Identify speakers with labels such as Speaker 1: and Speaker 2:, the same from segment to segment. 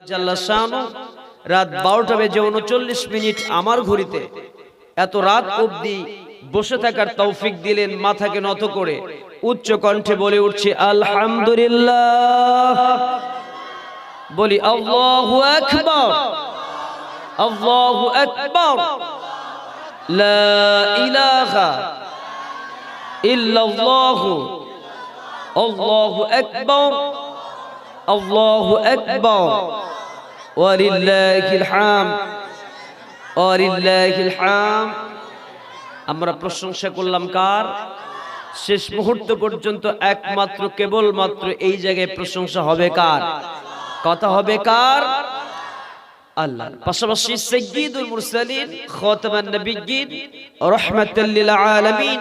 Speaker 1: জাল্লা শানু রাত 12টা বেজে 39 মিনিট আমার ঘড়িতে এত রাত অবধি বসে থাকার তৌফিক দিলেন। মাথাকে নত করে উচ্চ কণ্ঠে বলে উঠছে আলহামদুলিল্লাহ। বলি আল্লাহু আকবার, আল্লাহু আকবার, লা ইলাহা ইল্লাল্লাহু, আল্লাহু আকবার, আল্লাহু আকবার, ওয়ালিল্লাহিল হামদ, ওয়ালিল্লাহিল হামদ। আমরা প্রশংসা করলাম কার? শেষ মুহূর্ত পর্যন্ত একমাত্র কেবলমাত্র এই জায়গায় প্রশংসা হবে কার? কথা হবে কার? আল্লাহর। পাশাপাশি সাইয়্যিদুল মুরসালিন, খাতামান নবিয়্যিন, রাহমাতাল লিল আলামিন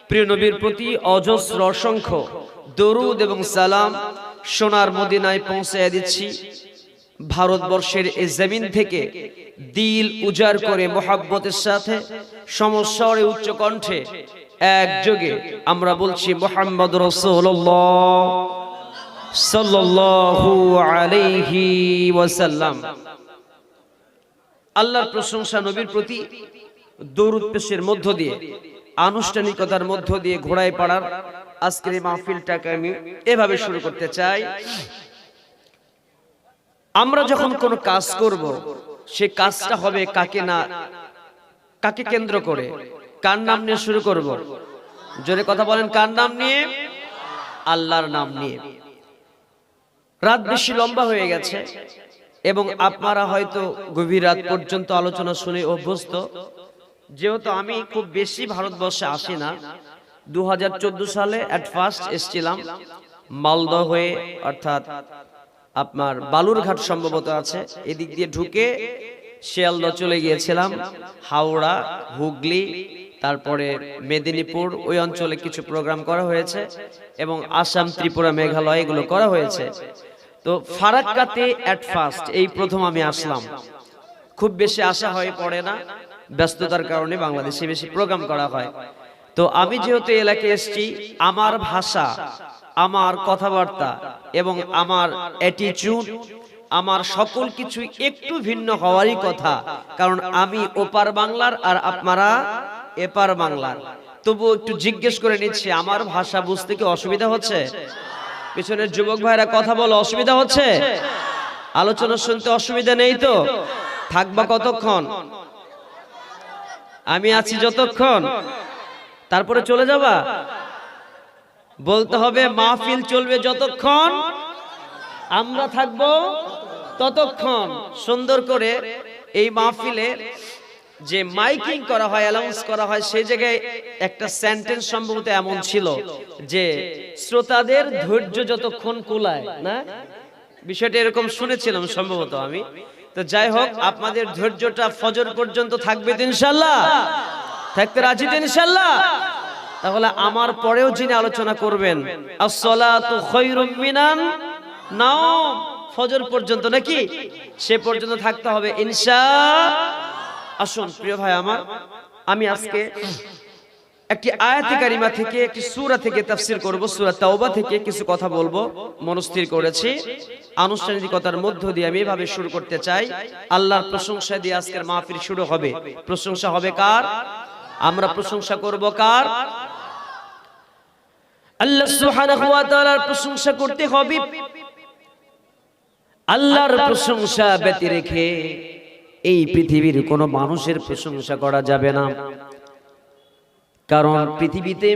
Speaker 1: প্রিয় নবীর প্রতি অজস্র অসংখ্য দরুদ এবং সালাম সোনার মদিনায় পৌঁছায় দিচ্ছি। ভারতবর্ষের এই জমিন থেকে দিল উজাড় করে মোহাব্বতের সাথে সমস্বরে উচ্চ কণ্ঠে একযোগে আমরা বলছি মুহাম্মদুর রাসূলুল্লাহ সাল্লাল্লাহু আলাইহি ওয়াসাল্লাম। আল্লাহর প্রশংসা নবীর প্রতি দরুদ পেশের মধ্য দিয়ে, আনুষ্ঠানিকতার মধ্য দিয়ে ঘোড়ায় পাড়ার আজকের এই মাহফিলটাকে আমি এভাবে শুরু করতে চাই। আমরা যখন কোনো কাজ করব, সে কাজটা হবে কাকে কেন্দ্র করে, কার নাম নিয়ে শুরু করব? জোরে কথা বলেন, কার নাম নিয়ে? আল্লাহর নাম নিয়ে। রাত বেশি লম্বা হয়ে গেছে এবং আপনারা হয়তো গভীর রাত পর্যন্ত আলোচনা শুনে অভ্যস্ত। যেহেতু আমি খুব বেশি ভারতবর্ষে আসি না, 2014 সালে এট ফার্স্ট এসেছিলাম মালদহ হয়ে, অর্থাৎ আপনার বালুরঘাট সম্ভবত আছে, এদিক দিয়ে ঢুকে শিয়ালদহ চলে গিয়েছিলাম, হাওড়া, হুগলি, তারপরে মেদিনীপুর, ওই অঞ্চলে কিছু প্রোগ্রাম করা হয়েছে এবং আসাম, ত্রিপুরা, মেঘালয় এগুলো করা হয়েছে। তো ফারাক্কাতে এট ফার্স্ট এই প্রথম আমি আসলাম। খুব বেশি আসা হয়ে পড়ে না, ব্যস্ততার কারণে বাংলাদেশে বেশি প্রোগ্রাম করা হয়। তো আমি যেহেতু এলাকায় এসেছি, আমার ভাষা, আমার কথাবার্তা এবং আমার অ্যাটিটিউড, আমার সকল কিছু একটু ভিন্ন হওয়ারই কথা, কারণ আমি ওপার বাংলার আর আপনারা এপার বাংলার। তবু একটু জিজ্ঞেস করে নিচ্ছি, আমার ভাষা বুঝতে কি অসুবিধা হচ্ছে? পিছনের যুবক ভাইরা কথা বলো, অসুবিধা হচ্ছে? আলোচনা শুনতে অসুবিধা নেই তো? থাকবা কতক্ষণ? আমি আছি যতক্ষণ, তারপরে চলে যাবা? বলতে হবে মাহফিল চলবে যতক্ষণ, আমরা থাকবো ততক্ষণ। সুন্দর করে এই মাহফিলে যে মাইকিং করা হয়, অ্যানাউন্স করা হয়, সেই জায়গায় একটা সেন্টেন্স সম্ভবত এমন ছিল যে শ্রোতাদের ধৈর্য যতক্ষণ কুলায় না, বিষয়টা এরকম শুনেছিলাম সম্ভবত আমি। তো যাই হোক, আপনাদের ধৈর্যটা ফজর পর্যন্ত থাকবে তো ইনশাআল্লাহ? থাকতে রাজি তো ইনশাআল্লাহ? তাহলে আমার পরেও যিনি আলোচনা করবেন, আসসালাতু খায়রুম মিনান নাওম, ফজর পর্যন্ত নাকি, সে পর্যন্ত থাকতে হবে ইনশাআল্লাহ। আসুন প্রিয় ভাই আমার, আমি আজকে একটি আয়াতে কারিমা থেকে, একটি সূরা থেকে তাফসীর করব। সূরা তাওবা থেকে কিছু কথা বলবো, মনস্থির করেছি। আনুষ্ঠানিকতার মধ্য দিয়ে আমি এভাবে শুরু করতে চাই। আল্লাহর প্রশংসা দিয়ে আজকের মাহফিল শুরু হবে। প্রশংসা হবে কার? আমরা প্রশংসা করব কার? আল্লাহ সুবহানাহু ওয়া তাআলার প্রশংসা করতে হবে। আল্লাহর প্রশংসা ব্যতি রেখে এই পৃথিবীর কোনো মানুষের প্রশংসা করা যাবে না, কারণ পৃথিবীতে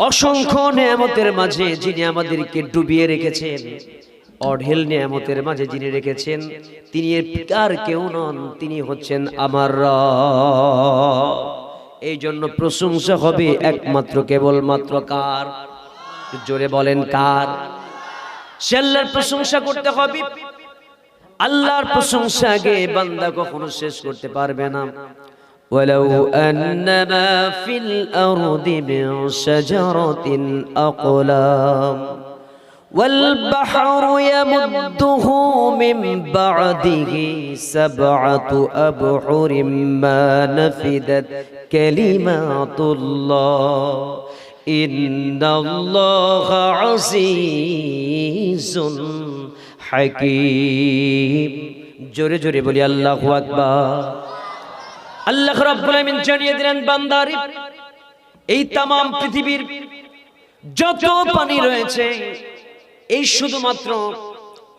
Speaker 1: অসংখ্য নিয়ামতের মাঝে যিনি আমাদেরকে ডুবিয়ে রেখেছেন, অঢেল নিয়ামতের মাঝে যিনি রেখেছেন, তিনি আর কেউ নন, তিনি হচ্ছেন আমার রব। এই জন্য প্রশংসা হবে একমাত্র কেবলমাত্র কার? জোরে বলেন কার? সে আল্লাহর প্রশংসা করতে হবে। আল্লাহর প্রশংসা আগে বান্দা কখনো শেষ করতে পারবে না। ওয়ালাউ আন্নামা ফিল আরদি মিন শাজারাতিন আকলাম ওয়াল বাহরু ইয়ামুদ্দুহু মিন বা'দিহি সাবআতু আবহুরিম মা নাফিদাত কালিমাতুল্লাহ ইন্নাল্লাহা আজিজুন হাকীম। জোরে জোরে বলি আল্লাহু আকবার। আল্লাহ রাব্বুল আলামিন জানিয়ে দিলেন বান্দারে, এই তাম পৃথিবীর যত পানি রয়েছে, এই শুধুমাত্র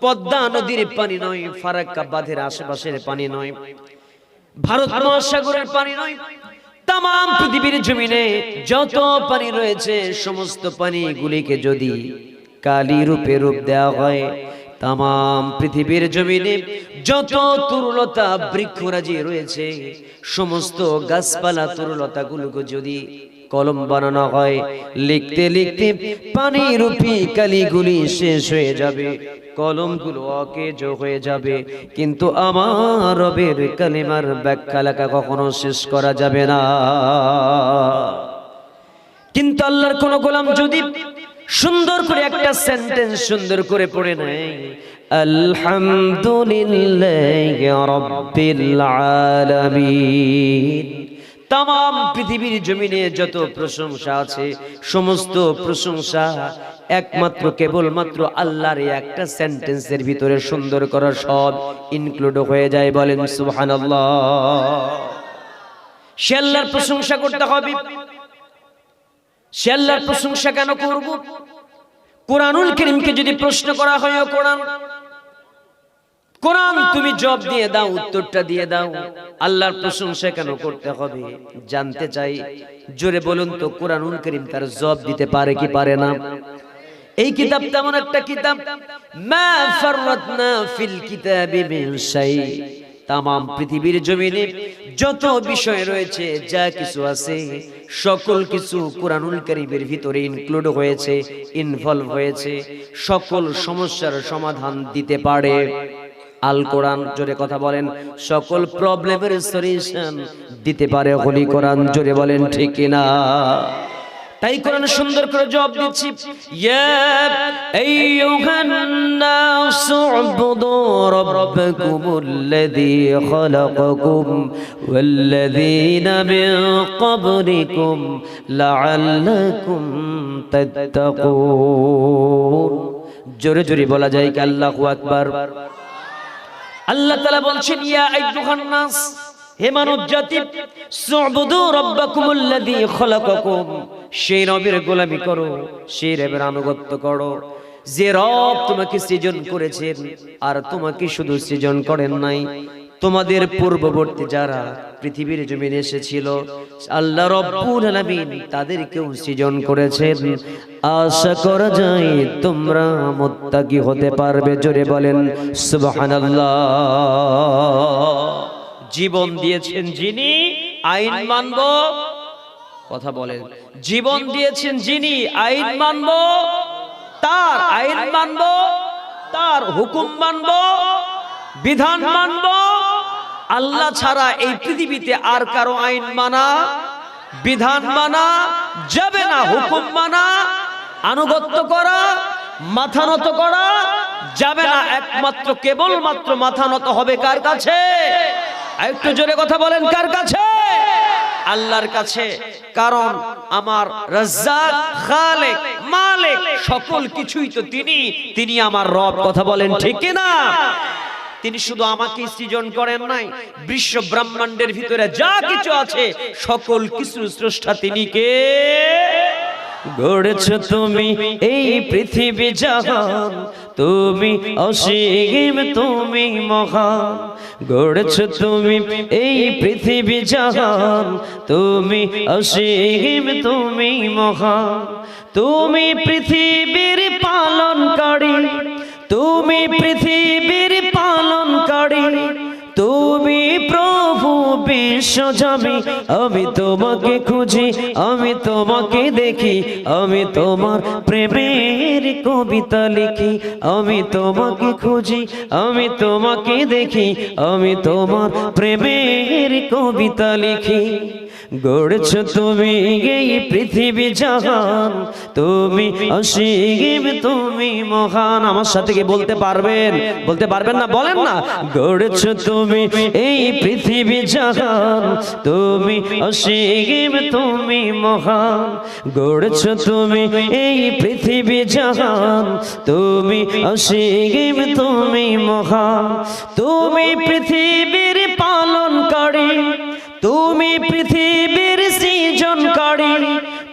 Speaker 1: পদ্মা নদীর পানি নয়, ফারাক্কা বাঁধের আশেপাশের পানি নয়, ভারত মহাসাগরের পানি নয়, তাম পৃথিবীর জমিনে যত পানি রয়েছে সমস্ত পানিগুলিকে যদি কালি রূপে রূপ দেওয়া হয়, তাম পৃথিবীর জমিনে যত তরুলতা বৃক্ষরাজি রয়েছে সমস্ত গাছপালা তরুলতা গুলোকে যদি কলম বানানো হয়, লিখতে লিখতে পানি রূপী কালিগুলি শেষ হয়ে যাবে, কলমগুলো অকেজ হয়ে যাবে, কিন্তু আমার রবের কালিমার ব্যাখ্যা লেখা কখনো শেষ করা যাবে না। কিন্তু আল্লাহর কোন গোলাম যদি সুন্দর করে একটা সেন্টেন্স সুন্দর করে পড়ে নেয়, আলহামদুলিল্লাহি রাব্বিল আলামিন, তাম পৃথিবীর জমিনে যত প্রশংসা আছে সমস্ত প্রশংসা একমাত্র কেবলমাত্র আল্লাহর একটা সেন্টেন্সের ভিতরে সুন্দর করা সব ইনক্লুড হয়ে যায়। বলেন সুবহানাল্লাহ। সে আল্লাহর প্রশংসা করতে হবে। সে আল্লাহর প্রশংসা কেন করব? কোরআনুল কারীমকে যদি প্রশ্ন করা হয়, ও কোরআন তুমি জবাব দিয়ে দাও, উত্তরটা দিয়ে দাও, আল্লাহর প্রশংসা কেন করতে হবে জানতে চাই। জোরে বলুন তো, কোরআনুল কারীম তার জবাব দিতে পারে কি পারে না? এই কিতাব তেমন একটা কিতাব, মা ফাররাতনা ফিল কিতাবি মিন শাই, তাম পৃথিবীর জমিনে যত বিষয় রয়েছে, যা কিছু আছে সকল কিছু কোরআনুল কারীমের ভিতরে ইনক্লুড হয়েছে, ইনভলভ হয়েছে, সকল সমস্যার সমাধান দিতে পারে আল কোরআন। জোরে কথা বলেন, সকল প্রবলেমের সলিউশন দিতে পারে হোলি কোরআন। জোরে বলেন ঠিক কিনা? তাই কোরআন সুন্দর করে জবাব দিচ্ছি, ইয়া আইয়ুহান নাসু উবুদু রাব্বাকুমুল্লাযী খালাকাকুম ওয়াল্লাযীনা মিন ক্বাবলিকুম লাআল্লাকুম তাত্তাকুন। জোরে জোরে বলা যায় কি আল্লাহু আকবার? আল্লাহ তাআলা বলছেন, ইয়া আইয়ুহান নাস, হে মানব জাতি, সুবুদু রাব্বাকুমুল্লাযী খালাকাকুম, সেই রবের গোলামি করো, সেই রবের আনুগত্য করো যে রব তোমাকে সৃজন করেছেন। আর তোমাকে শুধু সৃজন করেন নাই, তোমাদের পূর্ববর্তী যারা পৃথিবীর জমিনে এসেছিল আল্লাহ রাব্বুল আলামিন তাদেরকেও সৃজন করেছেন। আশা করা যায় তোমরা মুত্তাকি হতে পারবে। জোরে বলেন সুবহানাল্লাহ। জীবন দিয়েছেন যিনি, আইন মানব। কথা বলেন, জীবন দিয়েছেন যিনি, আইন মানব তার, আইন মানব তার, হুকুম মানব, বিধান মানব। আল্লাহ ছাড়া এই পৃথিবীতে আর কারো আইন মানা, বিধান মানা যাবে না, হুকুম মানা, আনুগত্য করা, মাথা নত করা যাবে না। একমাত্র কেবলমাত্র মাথা নত হবে কার কাছে? একটু জোরে কথা বলেন, কার কাছে? আল্লাহর কাছে। কারণ আমার রাজ্জাক, খালেক, মালিক সকল কিছুই তো তিনি আমার রব। কথা বলেন ঠিক কি না? তিনি শুধু আমাকে সৃজন করেন নাই, বিশ্ব ব্রহ্মাণ্ডের ভিতরে যা কিছু আছে সকল কিছুর স্রষ্টা তিনি কে? গড়েছ তুমি এই পৃথিবী জাহান, তুমি অসীম, তুমি মহান। গড়েছ তুমি এই পৃথিবী জাহান, তুমি অসীম, তুমি মহান। তুমি পৃথিবীর পালনকারী, তুমি পৃথিবীর পালনকারী, তুমি প্রভু বিশ্বজমি। আমি তোমাকে খুঁজি, আমি তোমাকে দেখি, আমি তোমার প্রেমের কবিতা লিখি। আমি তোমাকে খুঁজি, আমি তোমাকে দেখি, আমি তোমার প্রেমের কবিতা লিখি। গড়েছ তুমি এই পৃথিবী জাহান, তুমি অসীম তুমি মহান। আমার সাথে কি বলতে পারবেন? বলতে পারবেন না? বলেন না। গড়েছ তুমি এই পৃথিবী জাহান, তুমি অসীম তুমি মহান। গড়েছ তুমি এই পৃথিবী জাহান, তুমি অসীম তুমি মহান। তুমি পৃথিবীর পালনকারী, তুমি পৃথিবীর সৃজনকারী,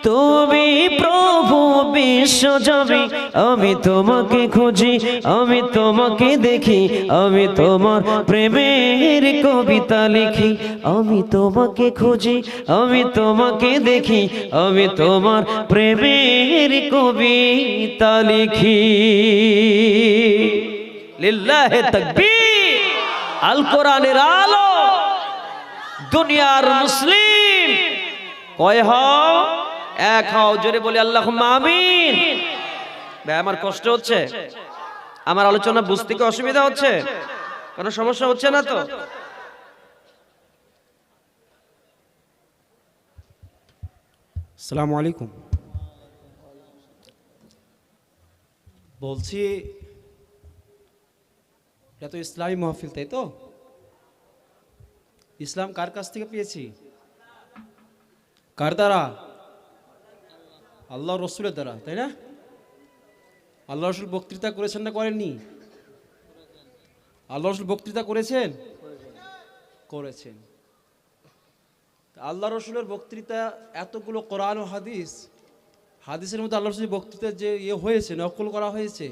Speaker 1: তুমি প্রভু বিশ্বজবি। আমি তোমাকে খুঁজি, আমি তোমাকে দেখি, আমি তোমার প্রেমের কবিতা লিখি। আমি তোমাকে খুঁজি, আমি তোমাকে দেখি, আমি তোমার প্রেমের কবিতা লিখি। লিল্লাহে তাকবীর। আল কোরআনের আলো, দুনিয়ার মুসলিম কয় হও? এক হও। জোরে বলি আল্লাহুম্মা আমিন। ভাই আমার কষ্ট হচ্ছে? আমার আলোচনা বুঝতে কি অসুবিধা হচ্ছে? কোনো সমস্যা হচ্ছে না তো?
Speaker 2: আসসালামু আলাইকুম। বলছি এটা তো ইসলামী মাহফিল, তাই তো? ইসলাম কার কাছ থেকে পেয়েছি? কার দ্বারা? আল্লাহ রসুলের দ্বারা, তাই না? আল্লাহ রসুল বক্তৃতা করেছেন না করেননি? আল্লাহ রসুল বক্তৃতা করেছেন? করেছেন। আল্লাহ রসুলের বক্তৃতা এতগুলো কোরআন ও হাদিস, হাদিসের মধ্যে আল্লাহ রসুলের বক্তৃতা যে হয়েছে, নকল করা হয়েছে,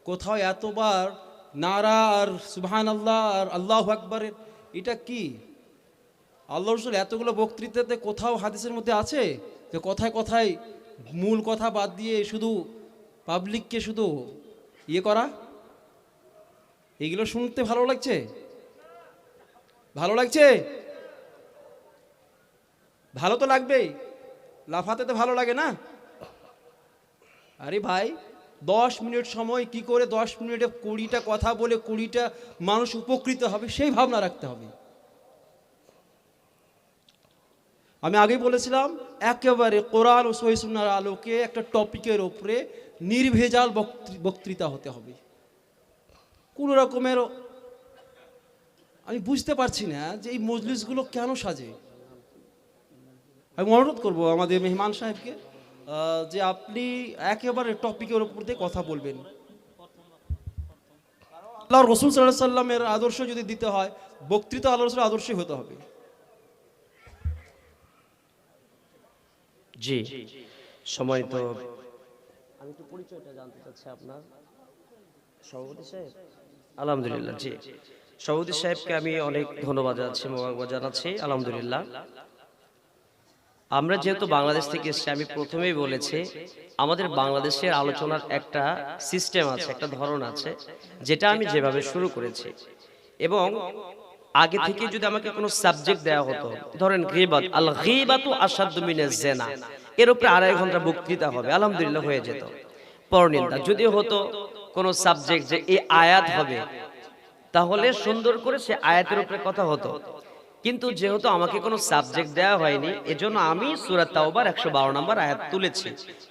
Speaker 2: কোথাও এতবার নারা আর সুবহান আল্লাহ আর আল্লাহু আকবারের, এটা কি? আল্লাহ রসুল এতগুলো বক্তৃতাতে কোথাও হাদিসের মধ্যে আছে যে কথায় কথায় মূল কথা বাদ দিয়ে শুধু পাবলিককে শুধু করা? এগুলো শুনতে ভালো লাগছে? ভালো লাগছে? ভালো তো লাগবেই, লাফাতে তো ভালো লাগে না? আরে ভাই, 10 মিনিট সময় কি করে 10 মিনিটে 20টা কথা বলে 20টা মানুষ উপকৃত হবে সেই ভাবনা রাখতে হবে। আমি আগেই বলেছিলাম একেবারে কোরআন ও সহিহ সুন্নাহর আলোকে একটা টপিকের উপরে নির্ভেজাল বক্তৃতা হতে হবে। কোনো রকমের আমি বুঝতে পারছি না যে এই মজলিসগুলো কেন সাজে। আমি অনুরোধ করব আমাদের মেহমান সাহেবকে যে আপনি একেবারে টপিকের উপর দিয়ে কথা বলবেন। আল্লাহ রসুল সাল্লাল্লাহু আলাইহি সাল্লামের আদর্শ যদি দিতে হয়, বক্তৃতা আল্লাহ রসুলের আদর্শই হতে হবে।
Speaker 1: জি, সময় তো আমি একটু পরিচয়টা জানতে চাচ্ছি আপনার। সভাপতি সাহেব, আলহামদুলিল্লাহ। জি, সভাপতি সাহেবকে আমি অনেক ধন্যবাদ জানাচ্ছি, মোবারকবাদ জানাচ্ছি। আলহামদুলিল্লাহ। আমরা যেহেতু বাংলাদেশ থেকে এসেছি, আমি প্রথমেই বলেছি আমাদের বাংলাদেশের আলোচনার একটা সিস্টেম আছে, একটা ধরন আছে, যেটা আমি যেভাবে শুরু করেছি। এবং আগে থেকে যদি আমাকে কোনো সাবজেক্ট দেওয়া হতো, ধরেন গীবত, আল গীবাতু আশাদ্দু মিনাজ জিনা, এর উপরে 2.5 ঘন্টা বক্তৃতা হবে, আলহামদুলিল্লাহ হয়ে যেত। পরনিন্দা যদি হতো কোনো সাবজেক্ট যে এই আয়াত হবে, তাহলে সুন্দর করে সে আয়াতের উপরে কথা হতো। কিন্তু যেহেতু আমাকে কোনো সাবজেক্ট দেওয়া হয়নি, এজন্য আমি সূরা তাওবার 112 নম্বর আয়াত তুলেছি।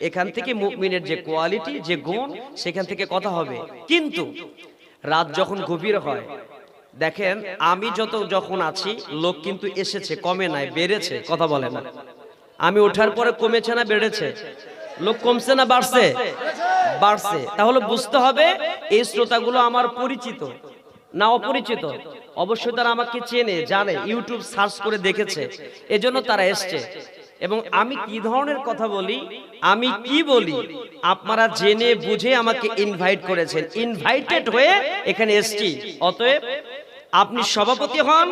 Speaker 1: এখান থেকে মুমিনের যে কোয়ালিটি, যে গুণ, সেখান থেকে কথা হবে। কিন্তু রাত যখন গভীর হয়, দেখেন আমি যখন আছি, লোক কিন্তু এসেছে, কমে নাই, বেড়েছে। কথা বলে না। আমি ওঠার পরে কমেছে না বেড়েছে? লোক কমছে না বাড়ছে? বাড়ছে। তাহলে বুঝতে হবে এই শ্রোতাগুলো আমার পরিচিত না অপরিচিত? অবশ্যই তারা আমাকে চেনে, জানে, ইউটিউব সার্চ করে দেখেছে, এজন্য তারা এসছে। এবং আমি কি ধরনের কথা বলি, আমি কি বলি, আপনারা জেনে বুঝে আমাকে ইনভাইট করেছেন, ইনভাইটেড হয়ে এখানে এসছি। অতএব আপনি সভাপতি হন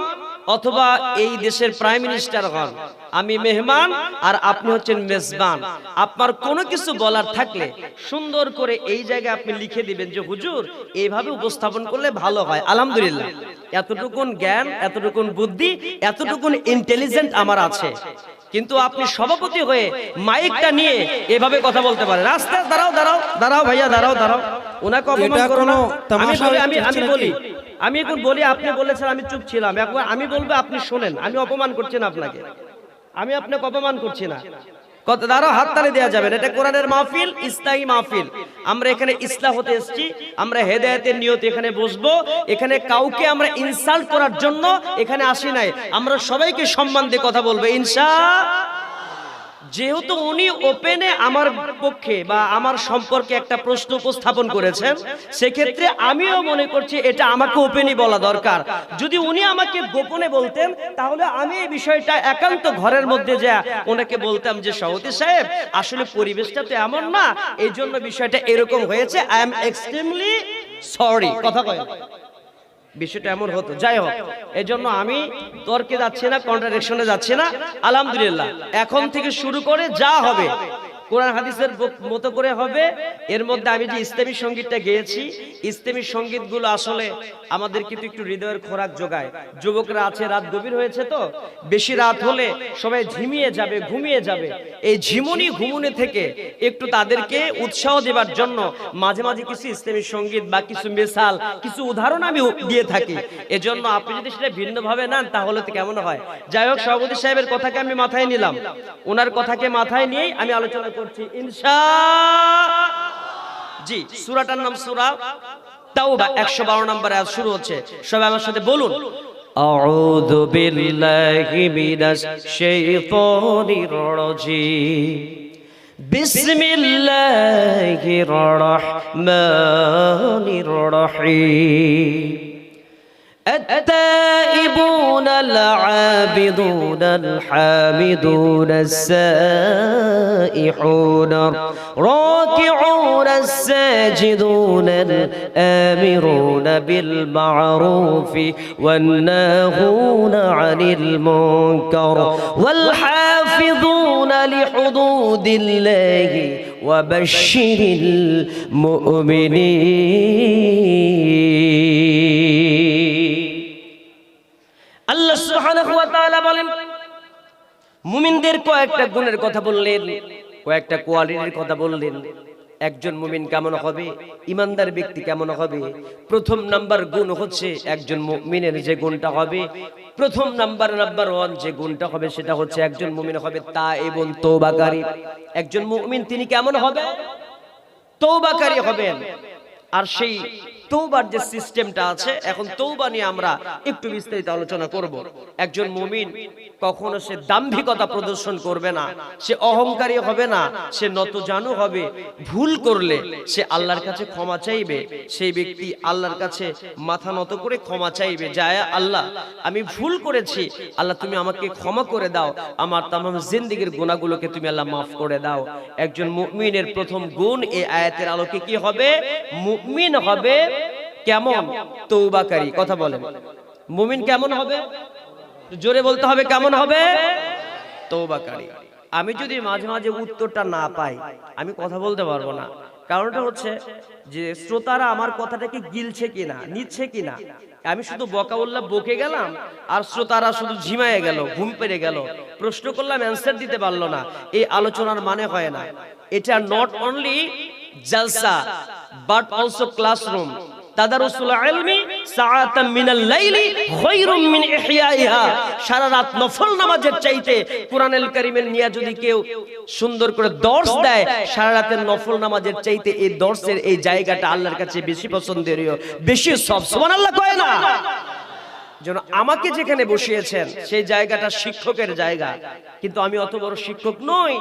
Speaker 1: অথবা এই দেশের প্রাইম মিনিস্টার হন, আমি মেহমান আর আপনি হচ্ছেন মেজবান। আপনার কোনো কিছু বলার থাকলে সুন্দর করে এই জায়গায় আপনি লিখে দিবেন যে হুজুর এইভাবে উপস্থাপন করলে ভালো হয়। আলহামদুলিল্লাহ, এতটুকুন জ্ঞান, এতটুকুন বুদ্ধি, এতটুকুন ইন্টেলিজেন্ট আমার আছে। কিন্তু আপনি সভাপতি হয়ে মাইকটা নিয়ে এভাবে কথা বলতে পারেন। আস্তে দাঁড়াও দাঁড়াও দাঁড়াও ভাইয়া, দাঁড়াও দাঁড়াও, ওনাকে অপমান করো না। আমি এখন বলি, আপনি বলেছেন, আমি চুপ ছিলাম, এখন আমি বলবো, আপনি শোনেন। আমি অপমান করছেন আপনাকে, আমি আপনাকে অপমান করছি না, কত দ্বারা হাততালি দেওয়া যাবে না। এটা কোরআনের মাহফিল, ইসলামী মাহফিল। আমরা এখানে ইসলাম হতে এসেছি, আমরা হেদায়েতের নিয়তে এখানে বসবো। এখানে কাউকে আমরা ইনসাল্ট করার জন্য এখানে আসি নাই, আমরা সবাইকে সম্মান দিয়ে কথা বলবো ইনশাআল্লাহ। যেহেতু উনি ওপেনে আমার পক্ষে বা আমার সম্পর্কে একটা প্রশ্ন উপস্থাপন করেছেন, সেক্ষেত্রে আমিও মনে করছি এটা আমাকে ওপেনই বলা দরকার। যদি উনি আমাকে গোপনে বলতেন, তাহলে আমি এই বিষয়টা একান্ত ঘরের মধ্যে যা ওনাকে বলতাম যে সভাপতি সাহেব আসলে পরিবেশটা তো এমন না, এই জন্য বিষয়টা এরকম হয়েছে, আই এম এক্সট্রিমলি সরি। কথা কয় বিষয়টা এমন হতো। যাই হোক, এজন্য আমি তর্কে যাচ্ছি না, কন্ট্রাডিকশনে যাচ্ছি না। আলহামদুলিল্লাহ, এখন থেকে শুরু করে যা হবে কোরআন হাদিসের মতো করে হবে। এর মধ্যে আমি যে ইসলামী সঙ্গীতটা গেয়েছি, ইসলামী সঙ্গীতগুলো আসলে আমাদের কিন্তু একটু হৃদয়ের খোরাক যোগায়। যুবকরা আছে, রাত গভীর হয়েছে, তো বেশি রাত হলে সবাই ঝিমিয়ে যাবে, ঘুমিয়ে যাবে। এই ঘুমুনি থেকে একটু তাদেরকে উৎসাহ দেওয়ার জন্য মাঝে মাঝে কিছু ইসলামী সঙ্গীত বা কিছু মিসাল, কিছু উদাহরণ আমি দিয়ে থাকি। এজন্য আপনি যদি সেটা ভিন্নভাবে নেন তাহলে তো কেমন হয়। যাই হোক, সভাপতি সাহেবের কথাকে আমি মাথায় নিলাম, ওনার কথাকে মাথায় নিয়েই আমি আলোচনা করছি ইনশাআল্লাহ। জি, সূরাটার নাম সূরা তাওবা, 112 নম্বর আয়াত শুরু হচ্ছে। সবাই আমার সাথে বলুন, আউযু বিল্লাহি মিনাশ শাইতানির রাজীম, বিসমিল্লাহির রহমানির রহিম। التائبون العابدون الحامدون السائحون الراكعون الساجدون الآمرون بالمعروف والناهون عن المنكر والحافظون لحدود الله وبشر المؤمنين। আল্লাহ সুবহানাহু ওয়া তাআলা বলেন, মুমিনদের কয়েকটা গুণের কথা বললেন, কয়েকটা কোয়ালিটির কথা বললেন। একজন মুমিন কেমন হবে, ইমানদার ব্যক্তি কেমন হবে। প্রথম নাম্বার গুণ হচ্ছে একজন মুমিনের যে গুণটা হবে, প্রথম নাম্বার 1 যে গুণটা হবে সেটা হচ্ছে একজন মুমিন হবে তাইবুন, তওবাকারী। একজন মুমিন তিনি কেমন হবে, তওবাকারী হবেন। আর সেই তওবার যে সিস্টেমটা আছে, এখন তওবা নিয়ে আমরা একটু বিস্তারিত আলোচনা করব। একজন মুমিন কখনো সে দাম্ভিকতা প্রদর্শন করবে না, সে অহংকারী হবে না, সে নতজানু হবে। ভুল করলে সে আল্লাহর কাছে ক্ষমা চাইবে, সেই ব্যক্তি আল্লাহর কাছে মাথা নত করে ক্ষমা চাইবে, যায় আল্লাহ আমি ভুল করেছি, আল্লাহ তুমি আমাকে ক্ষমা করে দাও, আমার তামাম জিন্দেগীর গুনাহগুলোকে তুমি আল্লাহ মাফ করে দাও। একজন মুমিনের প্রথম গুণ এই আয়াতের আলোকে কি হবে, মুমিন হবে কেমন, তওবাকারী। কথা বলেন, মুমিন কেমন হবে, জোরে বলতে হবে, কেমন হবে, তওবাকারী। আমি যদি মাঝে মাঝে উত্তরটা না পাই, আমি কথা বলতে পারবো না। কারণটা হচ্ছে যে শ্রোতারা আমার কথাটাকে গিলছে কিনা, নিচ্ছে কিনা। আমি শুধু বকাউল্লাহ বকে গেলাম আর শ্রোতারা শুধু ঝিমায়ে গেল, ঘুম পেড়ে গেল, প্রশ্ন করলাম অ্যানসার দিতে পারলো না, এই আলোচনার মানে হয় না। এটা নট অনলি জালসা বাট অলসো ক্লাসরুম। তাদারুসুল ইলমি সাআতাম মিনাল লাইলি খায়রুম মিন ইহইয়াইহা। সারা রাত নফল নামাজের চাইতে কোরআনুল কারীমের নিয়ে যদি কেউ সুন্দর করে দর্স দেয়, সারা রাতের নফল নামাজের চাইতে এই দর্সের এই জায়গাটা আল্লাহর কাছে বেশি পছন্দের, বেশি সব। সুবহানাল্লাহ কয় না? যেন আমাকে যেখানে বসিয়েছেন সেই জায়গাটা শিক্ষকের জায়গা, কিন্তু আমি অত বড় শিক্ষক নই,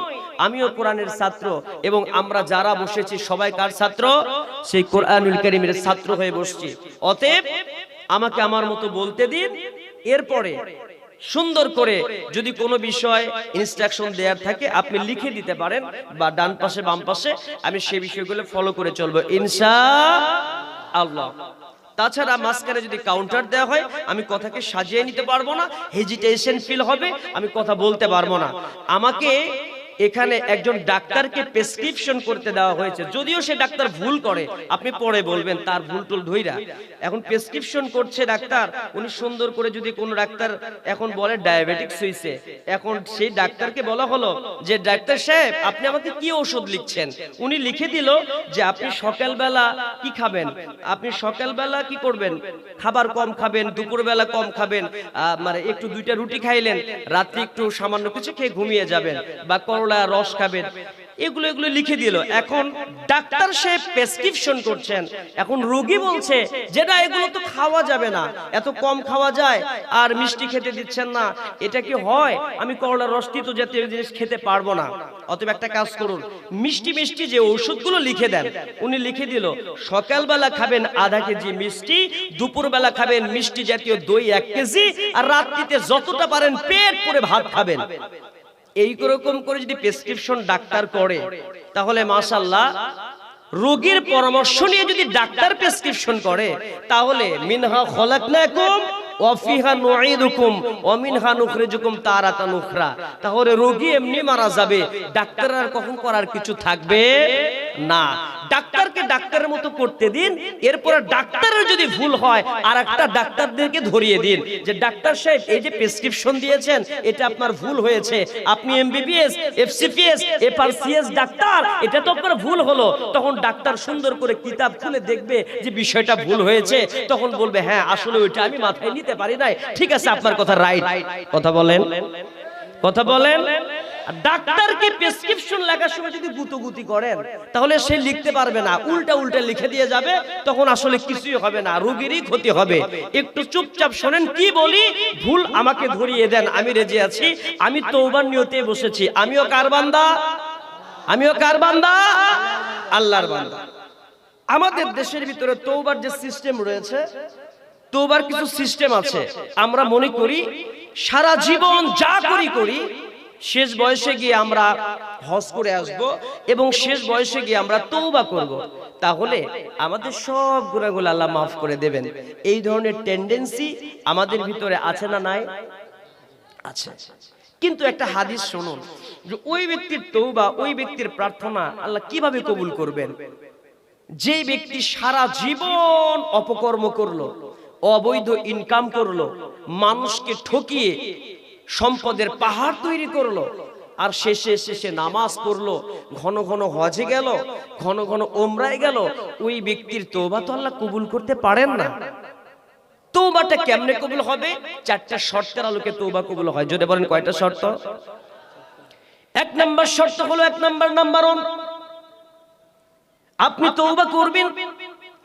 Speaker 1: আমিও কোরআনের ছাত্র। এবং আমরা যারা বসেছি সবাই কার ছাত্র, সেই কোরআনুল কারীমের ছাত্র হয়ে বসছি। অতএব আমাকে আমার মতো বলতে দিন। এরপরে সুন্দর করে যদি কোনো বিষয় ইনস্ট্রাকশন দেওয়ার থাকে আপনি লিখে দিতে পারেন, বা ডান পাশে বাম পাশে, আমি সেই বিষয়গুলো ফলো করে চলবো ইনশাআল্লাহ। তাছাড়া মাঝখানে যদি কাউন্টার দেওয়া হয়, আমি কথাকে সাজিয়ে নিতে পারবো না, হেজিটেশন ফিল হবে, আমি কথা বলতে পারবো না। আমাকে এখানে একজন ডাক্তারকে প্রেসক্রিপশন করতে দেওয়া হয়েছে, যদিও সে ডাক্তার ভুল করে, আপনি পরে বলবেন তার ভুল টুল ধইরা। এখন প্রেসক্রিপশন করছে ডাক্তার, উনি সুন্দর করে, যদি কোন ডাক্তার এখন বলে ডায়াবেটিক্স হইছে, এখন সেই ডাক্তারকে বলা হলো যে ডাক্তার সাহেব আপনি আমাকে কি ওষুধ লিখছেন? উনি লিখে দিল যে আপনি সকালবেলা কি খাবেন, আপনি সকালবেলা কি করবেন, খাবার কম খাবেন, দুপুরবেলা কম খাবেন, মানে একটু 2টা রুটি খাইলেন, রাত্রি একটু সামান্য কিছু খেয়ে ঘুমিয়ে যাবেন, বা করলা রস খাবেন, এগুলো লিখে দিল। এখন ডাক্তার সাহেব প্রেসক্রিপশন করছেন, এখন রোগী বলছে যে না এগুলো তো খাওয়া যাবে না, এত কম খাওয়া যায়, আর মিষ্টি খেতে দিচ্ছেন না, এটা কি হয়? আমি করলা রস তিতো জাতীয় জিনিস খেতে পারবো না। অতএব একটা কাজ করুন, মিষ্টি মিষ্টি যে ওষুধগুলো লিখে দেন, উনি লিখে দিল সকালবেলা খাবেন আধা কেজি মিষ্টি, দুপুরবেলা খাবেন মিষ্টি জাতীয় দই 1 কেজি, আর রাত্রিতে যতটা পারেন পেট পুরে ভাত খাবেন। এই রকম করে যদি প্রেসক্রিপশন ডাক্তার করে, তাহলে মাশাআল্লাহ রোগীর পরামর্শ নিয়ে যদি ডাক্তার প্রেসক্রিপশন করে, তাহলে মিনহা খলাকনাকুম ওয়া ফিহা নুঈদুকুম ওয়া মিনহা নুখরিজুকুম তারাতান উখরা, তাহলে রোগী এমনি মারা যাবে, ডাক্তার আর কখন করার কিছু থাকবে না। ডাক্তারকে ডাক্তারের মতো করতে দিন, এরপরে ডাক্তারের যদি ভুল হয় আর একটা ডাক্তারদেরকে ধরিয়ে দিন যে ডাক্তার সাহেব এই যে প্রেসক্রিপশন দিয়েছেন এটা আপনার ভুল হয়েছে, আপনি এমবিবিএস, এফসিপিএস, এফআরসিএস ডাক্তার, এটা তো আপনার ভুল হলো। তখন ডাক্তার সুন্দর করে কিতাব খুলে দেখবে যে বিষয়টা ভুল হয়েছে, তখন বলবে হ্যাঁ আসলে ওইটা আমি মাথায় নিতে পারি নাই, ঠিক আছে আপনার কথা রাইট। কথা বলেন, কথা বলেন। ডাক্তারকে প্রেসক্রিপশন লেখার সময় যদি গুতগুতি করেন, তাহলে সে লিখতে পারবে না, উল্টা উল্টা লিখে দিয়ে যাবে, তখন আসলে কিছুই হবে না, রোগীরই ক্ষতি হবে। একটু চুপচাপ শোনেন কি বলি, ভুল আমাকে ধরিয়ে দেন, আমি রেজে আছি, আমি তওবার নিয়তে বসেছি। আমিও কার বান্দা? আমিও কার বান্দা? আল্লাহর বান্দা। আমাদের দেশের ভিতরে তওবার যে সিস্টেম রয়েছে, তওবার কিছু সিস্টেম আছে। আমরা মনে করি সারা জীবন যা করি শেষ বয়সে গিয়ে আমরা হজ করে আসব এবং শেষ বয়সে গিয়ে আমরা তওবা করব, তাহলে আমাদের সব গুনাহগুলো আল্লাহ মাফ করে দেবেন। এই ধরনের টেন্ডেন্সি আমাদের ভিতরে আছে না নাই? আছে। কিন্তু একটা হাদিস শুনুন, যে ওই ব্যক্তির তওবা, ওই ব্যক্তির প্রার্থনা আল্লাহ কিভাবে কবুল করবেন? যে ব্যক্তি সারা জীবন অপকর্ম করলো, অবৈধ ইনকাম করলো, মানুষকে ঠকিয়ে সম্পদের পাহাড় তৈরি করলো, আর শেষে নামাজ পড়লো, ঘন ঘন হজে গেল, ঘন ঘন ওমরায় গেল, ওই ব্যক্তির তওবা তো আল্লাহ কবুল করতে পারেন না। তওবাটা কেমনে কবুল হবে? 4টা শর্তের আলোকে তওবা কবুল হয়। যদি বলেন কয়টা শর্ত? 1 নাম্বার শর্ত হলো, 1 নাম্বার 1, আপনি তওবা করবেন,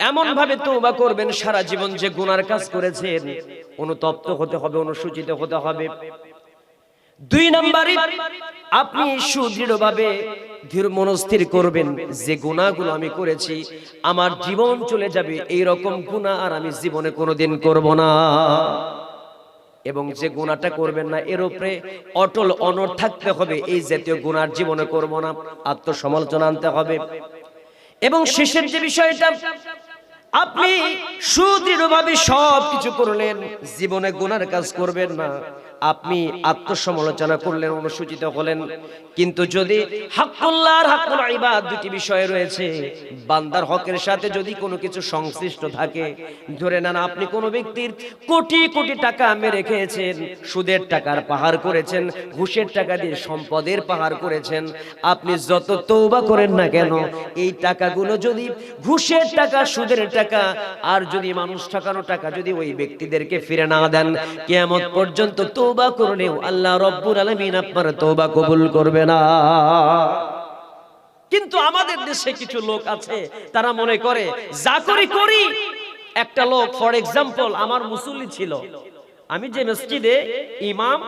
Speaker 1: এমন ভাবে তওবা করবেন সারা জীবন যে গুনার কাজ করেছেন অনুতপ্ত হতে হবে, অনুসূচিত হতে হবে। 2 নাম্বারে আপনি সুদৃঢ়ভাবে ধীর মনস্থির করবেন যে গুনাহগুলো আমি করেছি আমার জীবন চলে যাবে, এই রকম গুনাহ আর আমি জীবনে কোনোদিন করব না। এবং যে গুনাহটা করবেন না এর উপরে অটল অনড় থাকতে হবে, এই জাতীয় গুনাহ জীবনে করব না, আত্মসমালোচনা আনতে হবে। এবং শেষের যে বিষয়টা, আপনি সুদৃঢ়ভাবে সবকিছু করলেন, জীবনে গুনার কাজ করবেন না, আপনি আত্মসমালোচনা করলেন, অনুসূচিত হলেন, কিন্তু যদি হকুল্লাহ আর হকুল ইবাদ 2টি বিষয় রয়েছে, বান্দার হকের সাথে যদি কোনো কিছু সংশ্লিষ্ট থাকে, ধরে নেন আপনি কোনো ব্যক্তির কোটি কোটি টাকা মেরে খেয়েছেন, সুদের টাকার পাহাড় করেছেন, ঘুষের টাকা দিয়ে সম্পদের পাহাড় করেছেন, আপনি যত তওবা করেন না কেন, এই টাকাগুলো যদি ঘুষের টাকা, সুদের টাকা আর যদি মানুষ ঠকানো টাকা যদি ওই ব্যক্তিদেরকে ফিরে না দেন, কিয়ামত পর্যন্ত তওবা করলেও আল্লাহ রাব্বুল আলামিন আপনার তওবা কবুল করবে না। কিন্তু আমাদের দেশে কিছু লোক আছে, তারা মনে করে যা করি। একটা লোক, ফর এক্সাম্পল, আমার মুসল্লি ছিল, আমি যে মসজিদে ইমাম,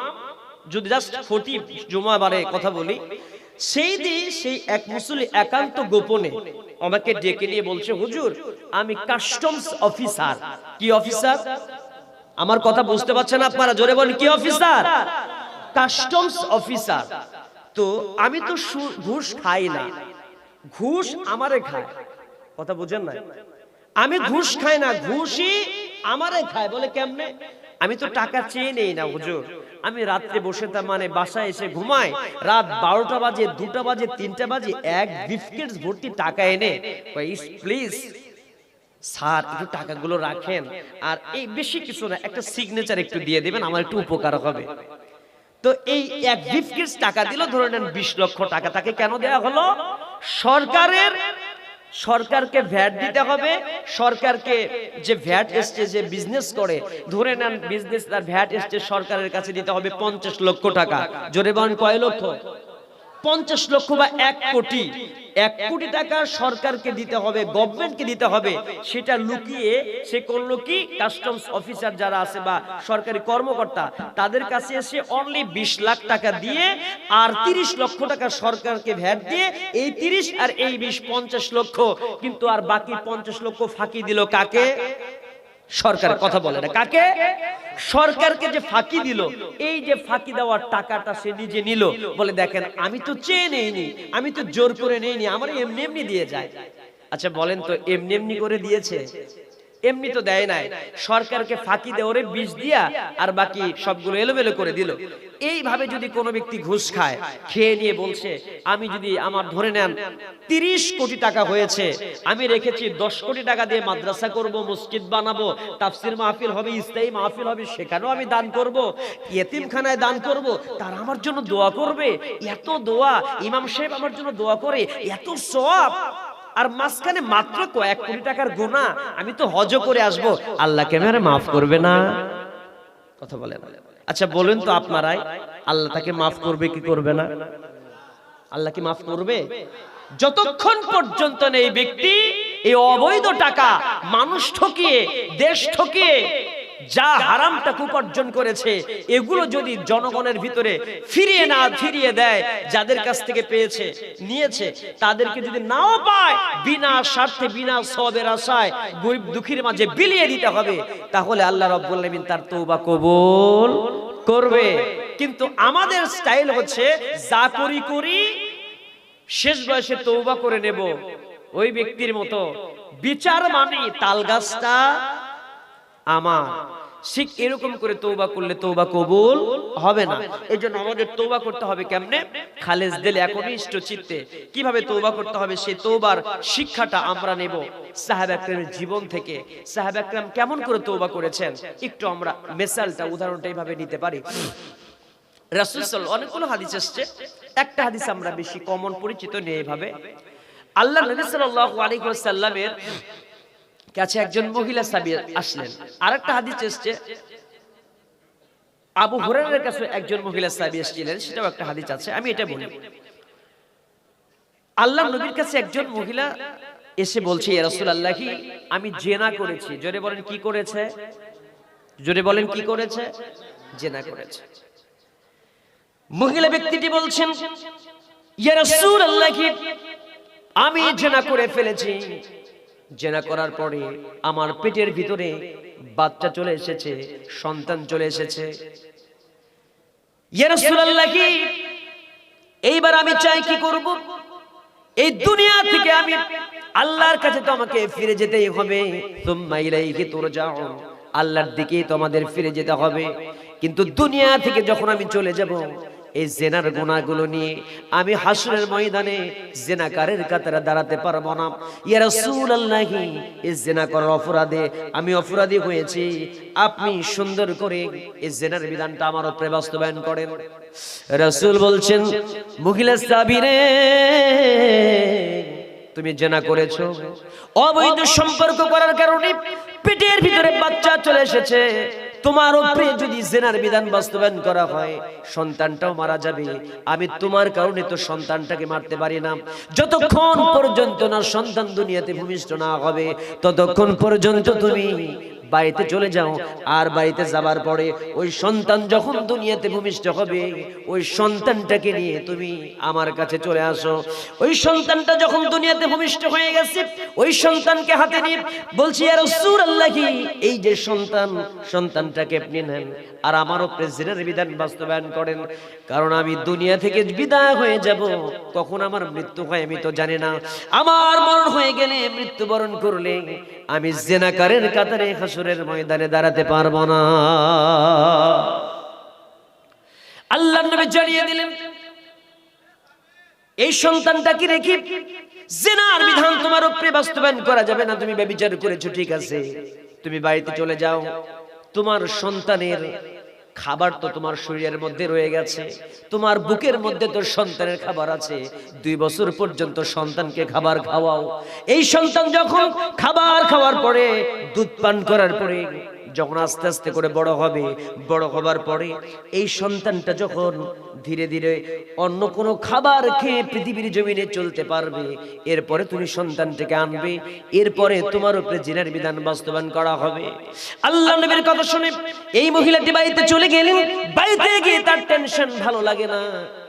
Speaker 1: যদি জাস্ট 40 জুমাবারে কথা বলি, সেই এক মুসল্লি একান্ত গোপনে আমাকে ডেকে নিয়ে বলছে, হুজুর আমি কাস্টমস অফিসার। কি অফিসার? আমার কথা বুঝতে পারছেন আপনারা? জোরে বলেন, কি অফিসার? Customs officer. তো আমি তো ঘুষ খাই না, ঘুষ আমারে খায়। কথা বুঝেন না? আমি ঘুষ খাই না, ঘুষই আমারে খায়। বলে কেমনে? আমি তো টাকা চেয়ে নেই না হুজুর, আমি রাত্রে বসে তার মানে বাসায় এসে ঘুমাই, রাত 12টা বাজে, 2টা বাজে, 3টা বাজে, এক ব্রিফকেস ভর্তি টাকা এনে প্লিজ স্যার একটু টাকাগুলো রাখেন, আর এই বেশি কিছু না, একটা সিগনেচার একটু দিয়ে দিবেন, আমার একটু উপকার হবে। তো এই এক ব্রিফকেস টাকা দিল, ধরে নেন 20 লক্ষ টাকা। তাকে কেন দেয়া হলো? সরকারকে ভ্যাট দিতে হবে। সরকারকে যে ভ্যাট এসছে, যে বিজনেস করে, ধরে নেন বিজনেস তার ভ্যাট এসছে, সরকারের কাছে দিতে হবে 50 লক্ষ টাকা। জোরে বলেন কয় লক্ষ? 50 লক্ষ বা 1 কোটি। 1 কোটি টাকা সরকারকে দিতে হবে, গভর্নমেন্টকে দিতে হবে। সেটা লুকিয়ে সে করলো কি, কাস্টমস অফিসার যারা আছে বা সরকারি কর্মকর্তা, তাদের কাছে এসে অনলি 20 লাখ টাকা দিয়ে আর 30 লক্ষ টাকা সরকারকে ভ্যাট দিয়ে, এই 30 আর এই 20 50 লক্ষ, কিন্তু আর বাকি 50 লক্ষ ফাঁকি দিল কাকে? সরকার। কথা বলে না কাকে? সরকারকে যে ফাঁকি দিল, এই যে ফাঁকি দেওয়ার টাকাটা সে নিজে নিল। বলে দেখেন আমি তো চেয়ে নেইনি, আমি তো জোর করে নেইনি, আমার এমনি এমনি দিয়ে যায়। আচ্ছা বলেন তো, এমনি এমনি করে দিয়েছে? এমনি তো দেয় নাই, সরকারকে ফাঁকি দিয়ে ওরে 20 দিয়া আর বাকি সবগুলো এলোমেলো করে দিল। এইভাবে যদি কোনো ব্যক্তি ঘুষ খায়, খেয়ে নিয়ে বলছে আমি যদি আমার ধরে নেন 30 কোটি টাকা হয়েছে, আমি রেখেছি 10 কোটি টাকা দিয়ে মাদ্রাসা করব, মসজিদ বানাবো, তাফসির মাহফিল হবে, ইসলামী মাহফিল হবে, সেখানেও আমি দান করব, ইয়েতিমখানায় দান করব, তারা আমার জন্য দোয়া করবে, এত দোয়া, ইমাম সাহেব আমার জন্য দোয়া করে, এত সওয়াব, আর মাঝখানে মাত্র কয়েক কোটি টাকার গুনাহ, আমি তো হজ করে আসবো, আল্লাহ কেমনে মাফ করবে না? কথা বলেন। আচ্ছা বলেন তো আপনারাই, আল্লাহ তাকে মাফ করবে কি করবে না? আল্লাহ কি মাফ করবে? যতক্ষণ পর্যন্ত এই ব্যক্তি এই অবৈধ টাকা, মানুষ ঠকিয়ে, দেশ ঠকিয়ে যা হারাম টাকা উপার্জন করেছে, এগুলো যদি জনগণের ভিতরে ফিরিয়ে দেয়, যাদের কাছ থেকে পেয়েছে, নিয়েছে, তাদেরকে যদি নাও পায়, বিনা স্বার্থে, বিনা সওয়াবের আশায় গরিব দুঃখীর মাঝে বিলিয়ে দিতে হবে, তাহলে আল্লাহ রাব্বুল আলামিন তার তওবা কবুল করবে। কিন্তু আমাদের স্টাইল হচ্ছে যা করি শেষ বয়সে তওবা করে নেব, ওই ব্যক্তির মতো। বিচার মানে তাল গাছটা আমার, ঠিক এরকম করে তওবা করলে তওবা কবুল হবে না। এজন্য আমাদের তওবা করতে হবে কেমনে? খালেস দিলে, একনিষ্ঠ চিত্তে। কিভাবে তওবা করতে হবে, সেই তওবার শিক্ষাটা আমরা নেব সাহাবা কেরামের জীবন থেকে। সাহাবা কেরাম কেমন করে তওবা করেছেন, একটু আমরা মিসালটা, উদাহরণটা এইভাবে নিতে পারি। রাসূল সাল্লাল্লাহু, অনেকগুলো হাদিস আসছে, একটা হাদিস আমরা বেশি কমন পরিচিত নেই এইভাবে। আল্লাহ নবী সাল্লাল্লাহু আলাইহি ওয়াসাল্লামের কাছে একজন মহিলা সাহাবী আসলেন। আরেকটা হাদিস এসেছে আবু হুরায়রার কাছে একজন মহিলা সাহাবী এসেছিলেন, সেটাও একটা হাদিস আছে। আমি এটা বলি, আল্লাহ নবীর কাছে একজন মহিলা এসে বলছে, ইয়া রাসূলুল্লাহ, আমি জিনা করেছি। জোরে বলেন কি করেছে? জোরে বলেন কি করেছে? জিনা করেছে। মহিলা ব্যক্তিটি বলছেন, ইয়া রাসূলুল্লাহ, আমি জিনা করে ফেলেছি। জিনা করার পরে আমার পেটের ভিতরে বাচ্চা চলে এসেছে, সন্তান চলে এসেছে। ইয়া রাসূলুল্লাহ, এইবার আমি চাই কি করব? এই দুনিয়া থেকে আমি আল্লাহর কাছে তো আমাকে ফিরে যেতেই হবে, সুম্মা ইলাইহি তুরজাউন, আল্লাহর দিকেই তোমাদের ফিরে যেতে হবে। কিন্তু দুনিয়া থেকে যখন আমি চলে যাব, এই জিনার গুনাহগুলো নিয়ে আমি হাসরের ময়দানে জিনাকারের কাতারে দাঁড়াতে পারবো না। ইয়া রাসূলুল্লাহ, এই জিনা করার অপরাধে আমি অপরাধী হয়েছি, আপনি সুন্দর করে এই জিনার বিধানটা আমার উপরে বাস্তবায়ন করেন। রাসূল বলছেন, মহিলা সাহাবী রে, তুমি জিনা করেছো, অবৈধ সম্পর্ক করার কারণে পেটের ভিতরে বাচ্চা চলে এসেছে, তোমার উপরে যদি জিনার বিধান বাস্তবায়ন করা হয়, সন্তানটাও মারা যাবে। আমি তোমার কারণে তো সন্তানটাকে মারতে পারি না। যতক্ষণ পর্যন্ত না সন্তান দুনিয়াতে ভূমিষ্ঠ না হবে, ততক্ষণ পর্যন্ত তুমি বাড়িতে চলে যাও। আর বাড়িতে যাবার পরে ওই সন্তান যখন দুনিয়াতে ভূমিষ্ঠ হবে, ওই সন্তানটাকে নিয়ে তুমি আমার কাছে চলে আসো। ওই সন্তানটা যখন দুনিয়াতে ভূমিষ্ঠ হয়ে গেছে, ওই সন্তানকে হাতে নিয়ে বলছি, ইয়া রাসূলুল্লাহ, এই যে সন্তানটাকে আপনি নেন আর আমার উপরে জিনার বিধান বাস্তবায়ন করেন, কারণ আমি দুনিয়া থেকে বিদায় হয়ে যাব, কখন আমার মৃত্যু হয় আমি তো জানি না। আমার মরণ হয়ে গেলে, মৃত্যুবরণ করলে আমি জিনাকারের কাতারে হাসরের ময়দানে দাঁড়াতে পারবো না। আল্লাহর নবী জানিয়ে দিলেন এই সন্তানটাকে রেখে জিনার বিধান তোমার উপরে বাস্তবায়ন করা যাবে না। তুমি ব্যভিচার করেছো, ঠিক আছে, তুমি বাড়িতে চলে যাও। তোমার সন্তানের খাবার তো তোমার শরীরের মধ্যে রয়ে গেছে, তোমার বুকের মধ্যে তো সন্তানের খাবার আছে। 2 বছর পর্যন্ত সন্তানকে খাবার খাওয়াও। এই সন্তান যখন খাবার খাওয়ার পরে, দুধ পান করার পরে, যখন আস্তে আস্তে করে বড় হবে, বড় হবার পরে এই সন্তানটা যখন ধীরে ধীরে অন্য কোনো খাবার খেয়ে পৃথিবীর জমিনে চলতে পারবে, এরপরে তুমি সন্তানটাকে আনবে, এরপরে তোমার উপরে জিনার বিধান বাস্তবায়ন করা হবে। আল্লাহ নবীর কথা শুনে এই মহিলাটি বাড়িতে চলে গেলেন। বাড়িতে গিয়ে তার টেনশন, ভালো লাগে না,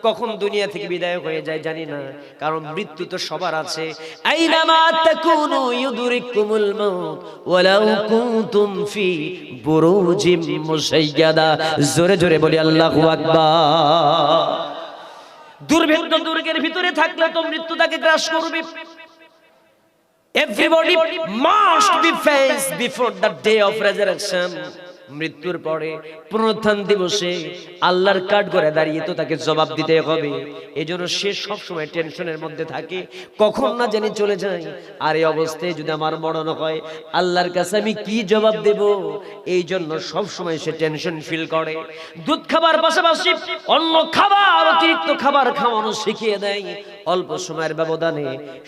Speaker 1: কখন দুনিয়া থেকে বিদায় হয়ে যায় জানি না, কারণ মৃত্যু তো সবার আছে। আইনামা তাকুনু ইউদরিকুমুল মাউত ওয়ালাউ কুনতুম ফি বুরুজিম মুসাইয়াদা। জোরে জোরে বলি আল্লাহু আকবার। দুর্ভেদ্য দুর্গের ভিতরে থাকলে তো মৃত্যু তাকে গ্রাস করবে। Everybody must be faced before the day of resurrection. মৃত্যুর পরে পুনরুত্থান দিবসে আল্লাহর কাঠ করে দাঁড়িয়ে তো তাকে জবাব দিতে হবে। এজন্য সে সব সময় টেনশনের মধ্যে থাকে, কখন না জানি চলে যায়। আর এই অবস্থায় যদি আমার মরণ হয়, আল্লাহর কাছে আমি কি জবাব দেব? এই জন্য সব সময় সে টেনশন ফিল করে। দুধ খাবার পাশাপাশি অন্য খাবার, অতিরিক্ত খাবার খাওয়ানো শিখিয়ে দেয়। অল্প সময়ের ব্যবধানে